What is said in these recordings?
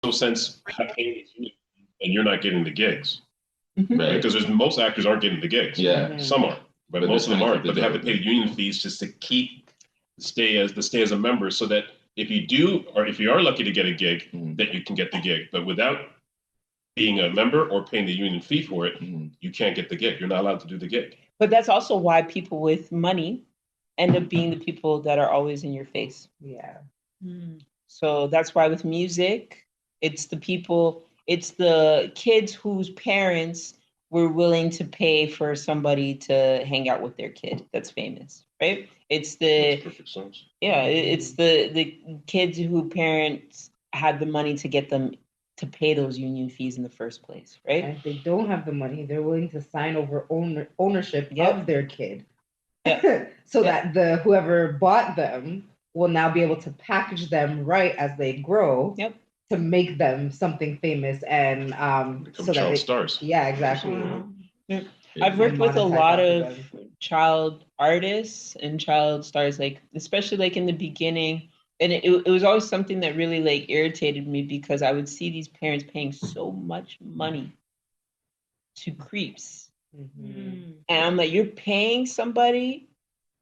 no sense paying you and you're not getting the gigs, Right. because there's most actors aren't getting the gigs. Yeah. Some are, but But most of they're them trying to aren't. keep But the they have to door pay open. union fees just to stay as a member, so that if you do, or if you are lucky to get a gig, that you can get the gig. But without being a member or paying the union fee for it, you can't get the gig. You're not allowed to do the gig. But that's also why people with money end up being the people that are always in your face. Yeah. So that's why with music, it's the kids whose parents were willing to pay for somebody to hang out with their kid that's famous, right? It's Makes perfect sense. yeah, it's the kids who parents had the money to get them to pay those union fees in the first place, right? And if they don't have the money, they're willing to sign over ownership of their kid. So that the whoever bought them will now be able to package them right as they grow. To make them something famous and become child stars. Yeah, exactly. I've worked with a lot of child artists and child stars, like especially like in the beginning, and it was always something that really like irritated me, because I would see these parents paying so much money to creeps, and I'm like, you're paying somebody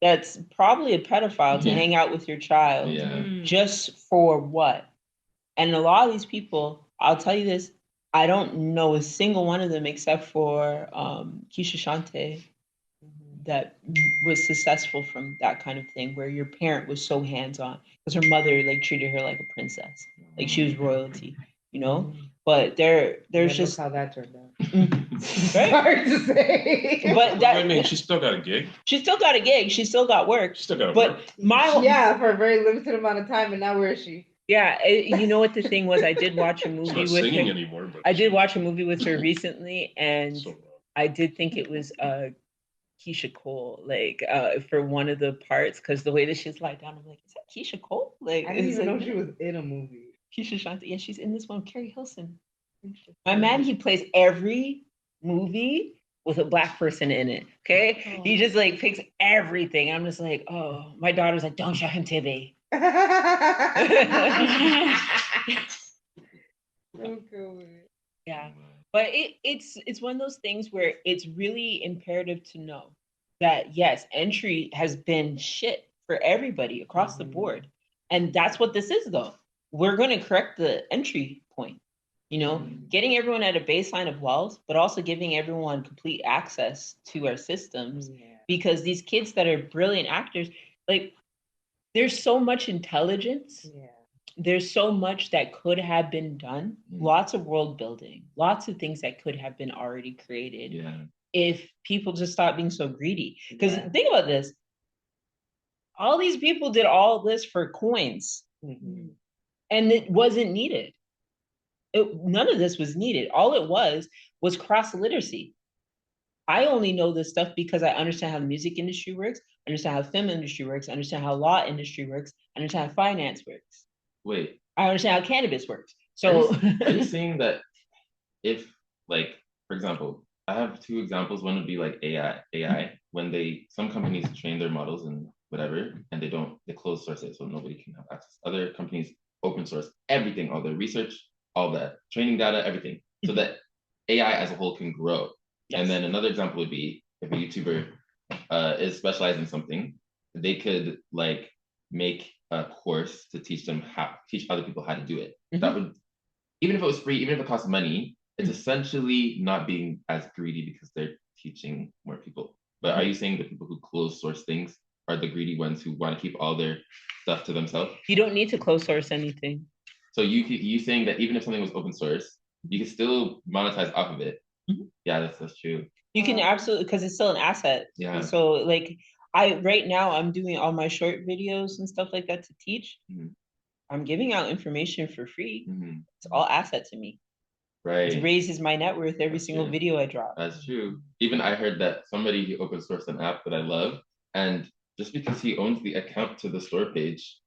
that's probably a pedophile to hang out with your child, just for what? And a lot of these people, I'll tell you this, I don't know a single one of them except for Keisha Shante that was successful from that kind of thing, where your parent was so hands-on, because her mother like treated her like a princess, like she was royalty, you know. But there's just how that turned out. Right? Hard to say. But that, I mean, she still got a gig. She still got a gig. She still got work. She still got work. Yeah, for a very limited amount of time, and now where is she? Yeah, you know what the thing was? I did watch a movie with her. Anymore, but I did watch a movie with her recently, and I did think it was Keisha Cole, like for one of the parts, because the way that she's lied down, I'm like, is that Keisha Cole? Like, I didn't even know she was in a movie. Keisha Shanti, yeah, she's in this one, Carrie Hilson. My man, he plays every movie with a Black person in it. Okay, he just like picks everything. I'm just like, oh, my daughter's like, don't show him TV. Yeah, but it's one of those things where it's really imperative to know that yes, entry has been shit for everybody across the board, and that's what this is. Though we're going to correct the entry point, you know, getting everyone at a baseline of wealth, but also giving everyone complete access to our systems, because these kids that are brilliant actors, like, there's so much intelligence. There's so much that could have been done. Lots of world building, lots of things that could have been already created if people just stop being so greedy. Because think about this. All these people did all this for coins, and it wasn't needed. None of this was needed. All it was cross literacy. I only know this stuff because I understand how the music industry works, understand how the film industry works, understand how law industry works, understand how finance works. Wait. I understand how cannabis works. So are you saying that if, like, for example, I have two examples. One would be like AI, when some companies train their models and whatever, and they close source it so nobody can have access. Other companies open source everything, all the research, all that training data, everything, so that AI as a whole can grow. Yes. And then another example would be if a YouTuber is specialized in something, they could like make a course to teach other people how to do it. That would, even if it was free, even if it costs money, it's essentially not being as greedy because they're teaching more people. But are you saying the people who close source things are the greedy ones who want to keep all their stuff to themselves? You don't need to close source anything. So you saying that even if something was open source, you can still monetize off of it. Yeah, that's true. You can absolutely, because it's still an asset. Yeah. So like right now I'm doing all my short videos and stuff like that to teach. I'm giving out information for free. It's all asset to me. Right. It raises my net worth every single video I drop. That's true. Even I heard that somebody open sourced an app that I love, and just because he owns the account to the store page,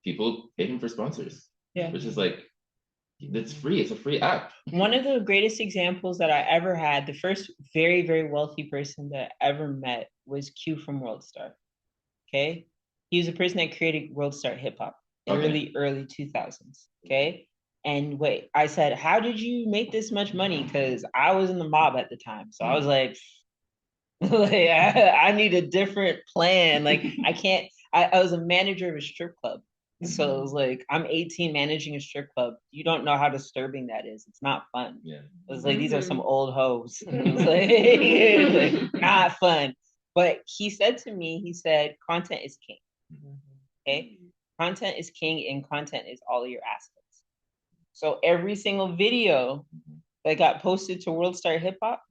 people pay him for sponsors. Yeah. Which is like, it's free. It's a free app. One of the greatest examples that I ever had, the first very, very wealthy person that I ever met was Q from WorldStar. Okay. He was the person that created WorldStar Hip Hop in early 2000s. Okay. And wait, I said, how did you make this much money? Because I was in the mob at the time. So I was like, I need a different plan. Like I can't, I was a manager of a strip club. So it was like, I'm 18 managing a strip club. You don't know how disturbing that is. It's not fun. Yeah. It was like, these are some old hoes. It was like, not fun. But he said to me, he said, content is king. Okay. Content is king and content is all of your assets. So every single video that got posted to World Star Hip Hop,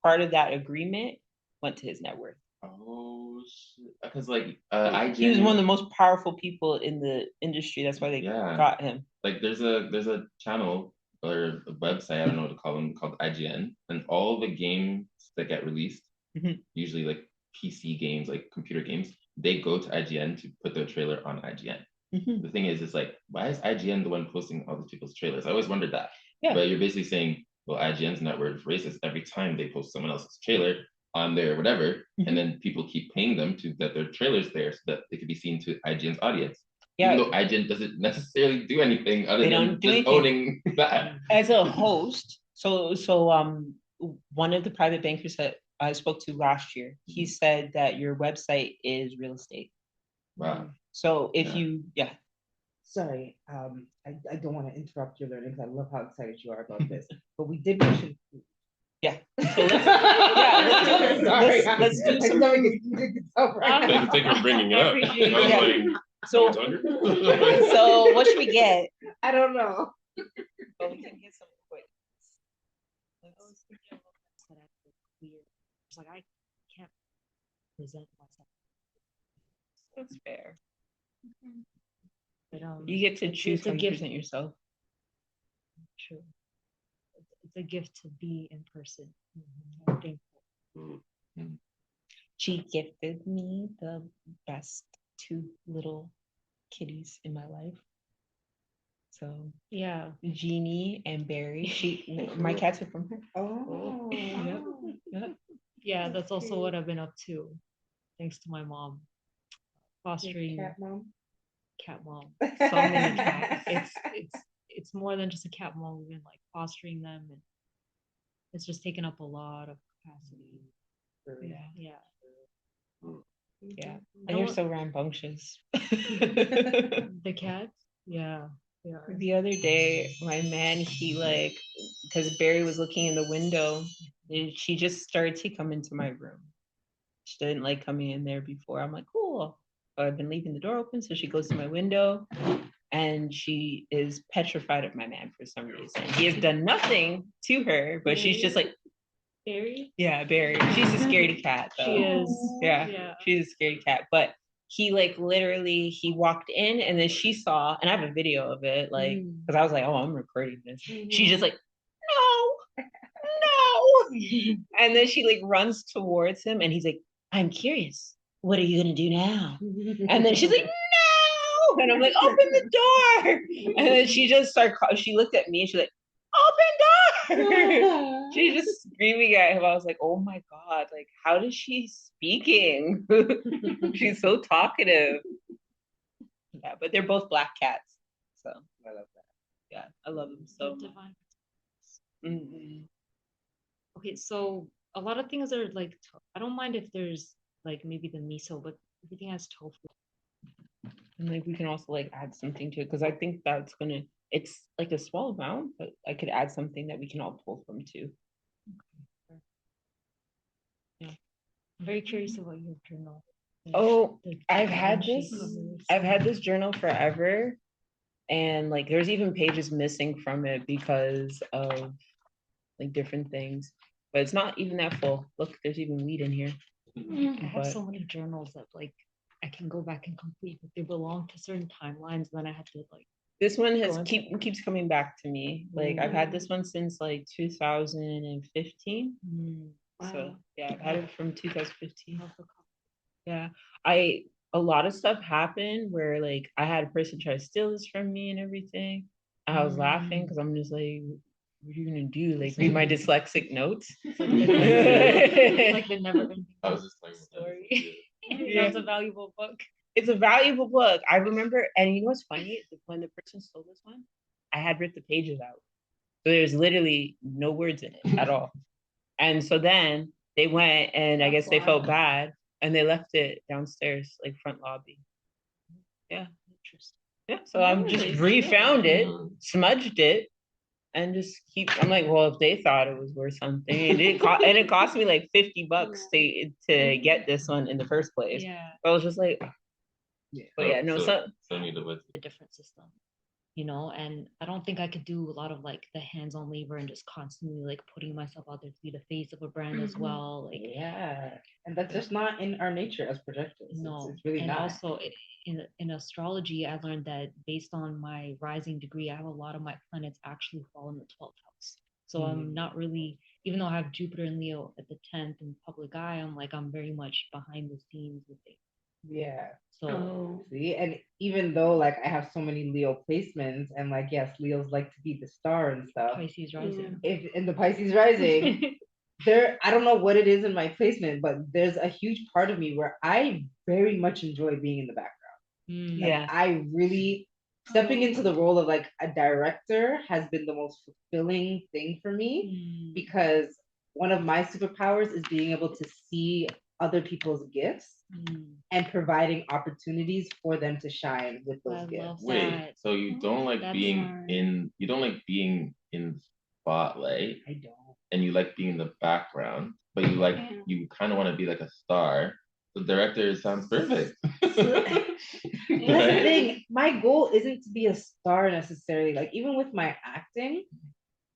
part of that agreement went to his net worth. Oh shit! Because like he was one of the most powerful people in the industry. That's why they got him. Like there's a channel or a website, I don't know what to call them, called IGN, and all the games that get released, usually like PC games, like computer games, they go to IGN to put their trailer on IGN. The thing is, it's like, why is IGN the one posting all these people's trailers? I always wondered that. Yeah. But you're basically saying, well, IGN's network is racist every time they post someone else's trailer on their whatever, and then people keep paying them to get their trailers there so that they could be seen to IGN's audience. Yeah. Even though IGN doesn't necessarily do anything other than just owning that. As a host, so one of the private bankers that I spoke to last year, he said that your website is real estate. Wow. So if Sorry, I don't want to interrupt your learning because I love how excited you are about this. But we did mention food. Yeah. So let's do some. Thank you for bringing it up. So what should we get? I don't know. But we can get some quick. It's like I can't present myself. That's fair. But, you get to choose how you present yourself. True. It's a gift to be in person. I'm thankful. She gifted me the best two little kitties in my life. So yeah, Jeannie and Barry. My cats are from her. Oh, Yep. Yeah, that's also what I've been up to, thanks to my mom. Fostering cat mom. So many cats. It's more than just a cat mom. We've been like fostering them, and it's just taken up a lot of capacity. Yeah. And you're so rambunctious. The cats? Yeah. The other day, my man, he like, because Barry was looking in the window, and she just started to come into my room. She didn't like coming in there before. I'm like, cool. But I've been leaving the door open, so she goes to my window, and she is petrified of my man for some reason. He has done nothing to her, but she's just like, Barry? Yeah, Barry. She's a scaredy cat, though. She is. Yeah, she's a scaredy cat. But he like literally, he walked in and then she saw, and I have a video of it, like, because I was like, oh, I'm recording this. She's just like, no. And then she like runs towards him and he's like, I'm curious. What are you gonna do now? And then she's like, no. And I'm like, open the door. And then she just started, she looked at me and she's like, open door. She's just screaming at him. I was like, oh my God, like, how is she speaking? She's so talkative. Yeah, but they're both black cats. So I love that. Yeah, I love them so much. Okay, so a lot of things are like, I don't mind if there's like maybe the miso, but everything has tofu. And like we can also like add something to it because I think that's gonna, it's like a small amount, but I could add something that we can all pull from too. Yeah, I'm very curious about your journal. Oh, I've had this journal forever, and like there's even pages missing from it because of like different things, but it's not even that full. Look, there's even weed in here. I have so many journals that like I can go back and complete, but they belong to certain timelines. And then I had to like. This one keeps coming back to me. Like I've had this one since like 2015. Wow. So yeah, I've had it from 2015. Yeah, a lot of stuff happened where like I had a person try to steal this from me and everything. I was laughing because I'm just like, what are you gonna do? Like read my dyslexic notes? Like the never-ending story. Yeah. That's a valuable book. It's a valuable book. I remember, and you know what's funny? When the person stole this one, I had ripped the pages out. So there's literally no words in it at all. And so then they went and I guess they felt bad and they left it downstairs, like front lobby. Yeah. Interesting. Yeah. So I've just refound it, smudged it, and just I'm like, well, if they thought it was worth something, and it cost me like $50 to get this one in the first place. Yeah. I was just like, but yeah, no, so need a different system, you know, and I don't think I could do a lot of like the hands-on labor and just constantly like putting myself out there to be the face of a brand as well. Like, yeah, and that's just not in our nature as projectors. No, it's really and not. also in astrology, I learned that based on my rising degree, I have a lot of my planets actually fall in the 12th house. So I'm not really, even though I have Jupiter and Leo at the 10th in public eye, I'm very much behind the scenes with it. Yeah. So see, and even though like I have so many Leo placements, and like yes, Leos like to be the star and stuff. Pisces rising. If in the Pisces rising, I don't know what it is in my placement, but there's a huge part of me where I very much enjoy being in the background. Yeah. I really stepping into the role of like a director has been the most fulfilling thing for me because one of my superpowers is being able to see other people's gifts and providing opportunities for them to shine with those gifts. Wait, so you don't like being in the spotlight? I don't. And you like being in the background, but you kind of want to be like a star. The director sounds perfect. That's the thing. My goal isn't to be a star necessarily. Like even with my acting,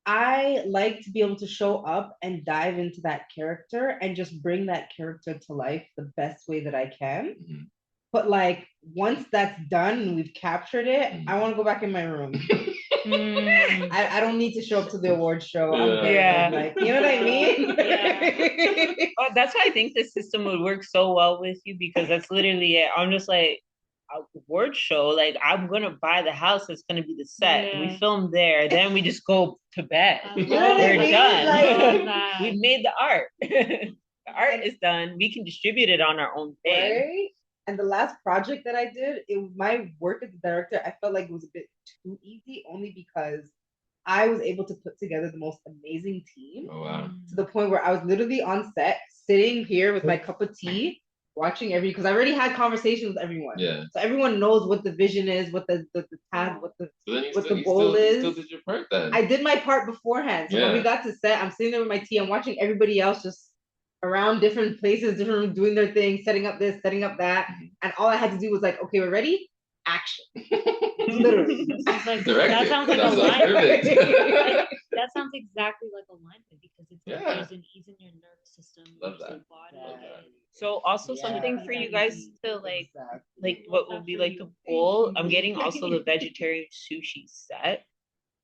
I like to be able to show up and dive into that character and just bring that character to life the best way that I can. But like once that's done and we've captured it, I want to go back in my room. I don't need to show up to the award show. Yeah. Like, you know what I mean? Well, that's why I think this system would work so well with you because that's literally it. I'm just like, award show, like I'm gonna buy the house that's gonna be the set. We film there, then we just go to bed. We're done. Like, We've made the art. The art is done. We can distribute it on our own thing. Right? And the last project that I did, my work as a director, I felt like it was a bit too easy only because I was able to put together the most amazing team. Oh, wow. To the point where I was literally on set, sitting here with my cup of tea, watching because I already had conversations with everyone. Yeah. So everyone knows what the vision is, what the task, what the goal is. You still did your part then. I did my part beforehand. So when we got to set, I'm sitting there with my tea, I'm watching everybody else just around different places, doing their thing, setting up this, setting up that. And all I had to do was like, okay, we're ready, action. Literally. Like, that sounds like alignment. That sounds exactly like alignment because it's like there's an ease in your nervous system, Love that. your body. So also something for you guys to like what will be like the goal. I'm getting also the vegetarian sushi set,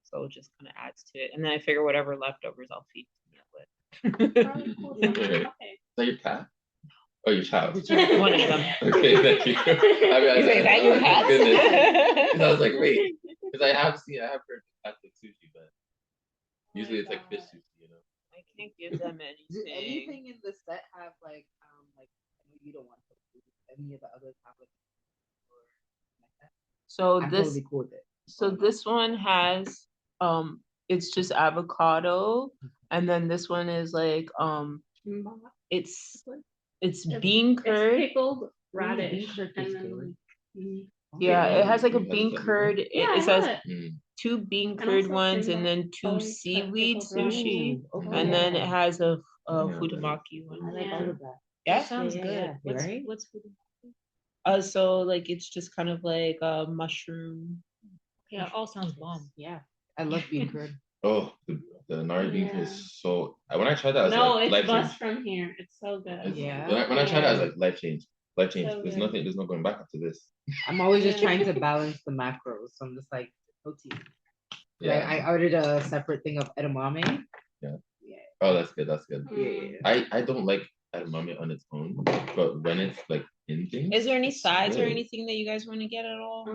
so it just kind of adds to it, and then I figure whatever leftovers I'll feed with. Is that your cat? Oh, your child. One of them. Okay, thank you. Is that your cat? I was like, wait, because I have heard cats like sushi, but usually it's like fish sushi, you know. I can't give them anything. Do anything in the set have like I know you don't want to any of the others have like so I'm this totally cool with it. So this one has it's just avocado, and then this one is like it's bean curd. It's pickled radish. Yeah, it has like a bean curd. Yeah, it says it. 2 bean curd ones and then 2 seaweed sushi, and then it has a futamaki one. I like all of that. Yeah, That sounds good. Right? What's food? So like it's just kind of like a mushroom. Yeah, it all sounds bomb. Yeah, I love bean curd. Oh, the nari bean is so. When I tried that, I was No, like, it's life bust change. from here. It's so good. Yeah. When I tried that, I was like, life change. Life change. So There's good. nothing. There's no going back after this. I'm always just trying to balance the macros. So I'm just like protein. Yeah. I ordered a separate thing of edamame. Yeah. Oh, that's good. That's good. Yeah. I don't like edamame on its own, but when it's like in things. Is there any sides or good. anything that you guys want to get at all?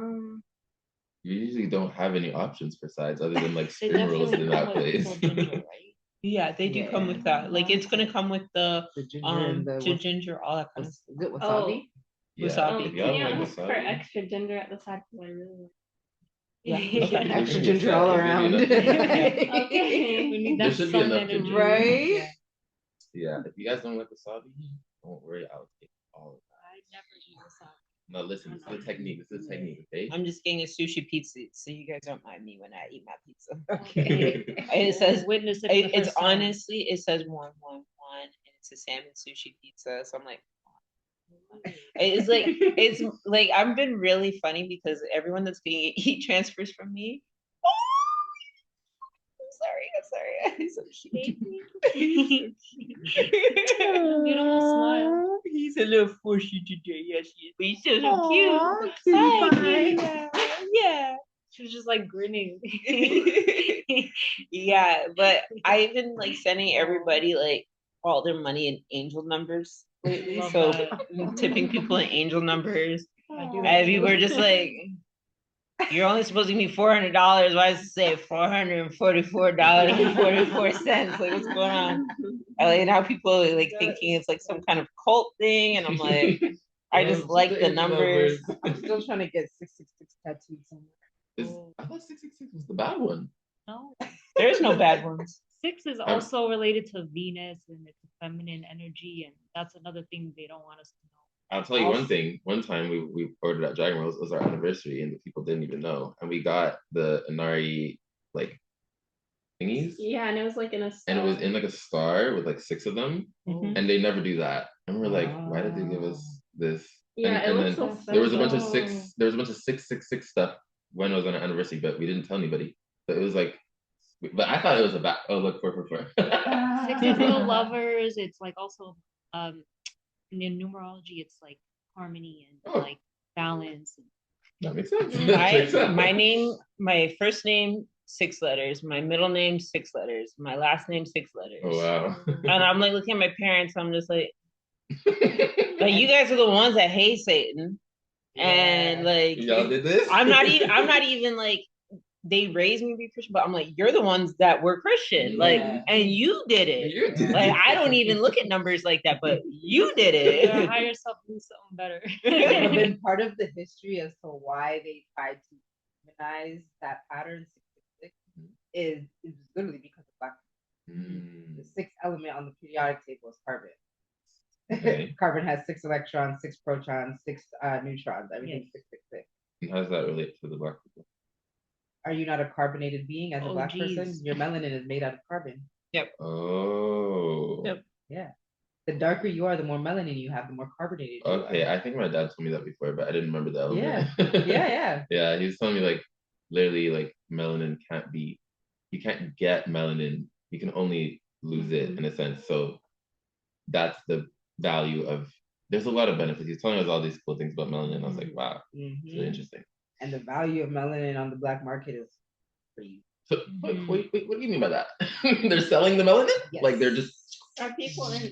You usually don't have any options for sides other than like They spring rolls definitely in that come with place. pickled ginger, right? Yeah, they do come with that. Like it's gonna come with the ginger and the ginger, all that kind of is stuff. it wasabi? Yeah, Wasabi. if you have, Can like, you ask for wasabi. extra ginger at the side? Because I really like Extra ginger all around. Okay. We need There that should be sun enough energy. ginger. Right? Yeah. Yeah, if you guys don't like wasabi, don't worry, I'll take all of that. I never eat wasabi. No, listen, this is a technique. This is a technique, okay? I'm just getting a sushi pizza, so you guys don't mind me when I eat my pizza. Okay. It says Witness it for the it's first time. honestly it says 111, and it's a salmon sushi pizza. So I'm like, it's like I've been really funny because everyone that's getting heat transfers from me. I'm sorry. He's so cute. Beautiful smile. He's a little pushy today. Yes, he is. But he's still so cute. Hi, yeah. She was just like grinning. Yeah, but I've been like sending everybody like all their money in angel numbers lately. Love So that. I'm tipping people in angel numbers. I do And people are just like, you're only supposed to give me $400. Why does it say $444.44? Like, what's going on? Like, now people are like thinking it's like some kind of cult thing, and I'm like, I just like the numbers. I'm still trying to get 666 tattooed somewhere. I thought 666 was the bad one. No. There's no bad ones. 6 is also related to Venus and it's a feminine energy, and that's another thing they don't want us to know. I'll tell you one thing. One time we ordered at Dragon World, it was our anniversary, and the people didn't even know. And we got the Inari like thingies. Yeah, and it was like in a And it was in like a star with like 6 of them. Mhm. And they never do that. And we're like, why did they give us this? Yeah, and it then looks so there was a bunch of special. 666 stuff when it was on our anniversary, but we didn't tell anybody. But it was like, but I thought it was about, oh, look, 444. 6 is the lovers. It's like also in numerology, it's like harmony and like balance. That makes sense. That makes sense. My name, my first name, 6 letters. My middle name, 6 letters. My last name, 6 letters. Oh, wow. And I'm like looking at my parents. I'm just like you guys are the ones that hate Satan, and like y'all did this. I'm not even like they raised me to be Christian, but I'm like, you're the ones that were Christian, like, and you did it. You did Like, it. I don't even look at numbers like that, but you did Your it. higher self do something better. And then part of the history as to why they tried to humanize that pattern 666 is literally because of black people. The 6th element on the periodic table is carbon. Okay. Carbon has 6 electrons, 6 protons, 6 neutrons. Everything's 666. And how does that relate to the black people? Are you not a carbonated being as a black geez. person? Your melanin is made out of carbon. Oh. Yep. Yeah. The darker you are, the more melanin you have, the more carbonated you Okay, are. I think my dad told me that before, but I didn't remember the element. Yeah. Yeah, he was telling me like literally like melanin can't be, you can't get melanin, you can only lose it in a sense. So that's the value of, there's a lot of benefits. He's telling us all these cool things about melanin. I was like, wow, it's really interesting. And the value of melanin on the black market is free. So wait, what do you mean by that? They're selling the melanin? Yes. Like they're just Are people in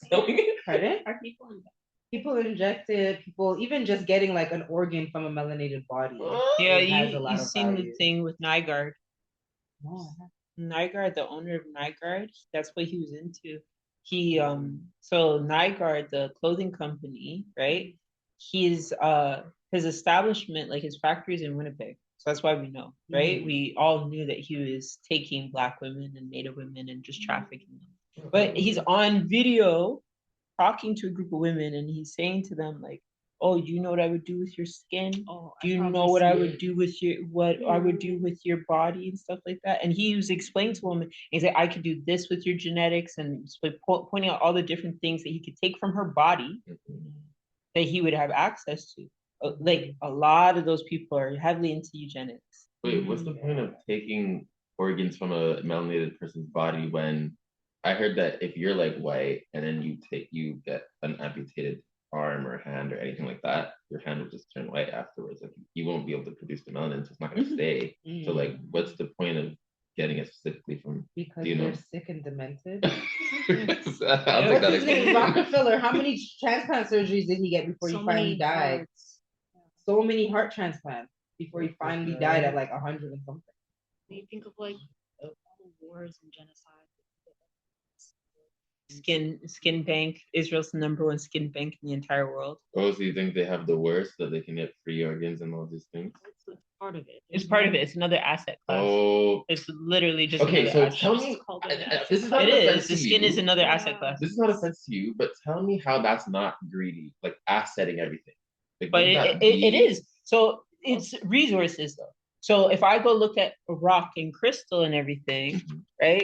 selling it? Pardon? Are people in People inject it, people even just getting like an organ from a melanated body. Yeah, It has a lot you've of seen the value. thing with Nygaard. Oh, Nygaard, the owner of Nygaard, that's what he was into. He so Nygaard, the clothing company, right? His establishment, like his factory is in Winnipeg. So that's why we know, right? We all knew that he was taking Black women and Native women and just trafficking them. But he's on video talking to a group of women and he's saying to them like, oh, you know what I would do with your skin? Do you know what I would do with I would do with your body and stuff like that? And he was explaining to women, he's like, I could do this with your genetics, and like pointing out all the different things that he could take from her body that he would have access to. Like a lot of those people are heavily into eugenics. Wait, what's the point of taking organs from a melanated person's body when I heard that if you're like white and then you get an amputated arm or hand or anything like that, your hand will just turn white afterwards. Like you won't be able to produce the melanin, so it's not going to stay. So like, what's the point of getting it specifically from? because you know? they're sick and demented. I'll take What's that his name? explanation. Rockefeller. How many transplant surgeries did he get before he finally died? Hearts. So many heart transplants before he finally died at like 100 and something. When you think of like all the wars and genocide. Skin bank, Israel's the #1 skin bank in the entire world. Oh, so you think they have the worst, that they can get free organs and all these things? It's part of it. It's part of it. It's another asset class. Oh, It's literally just okay. another So asset. tell It's me, called an this is not It an is. offense The to skin you. is another asset Yeah. class. This is not a offense to you, but tell me how that's not greedy, like assetting everything. Like, But wouldn't that it be- is. So it's resources though. So if I go look at rock and crystal and everything, Mhm. right?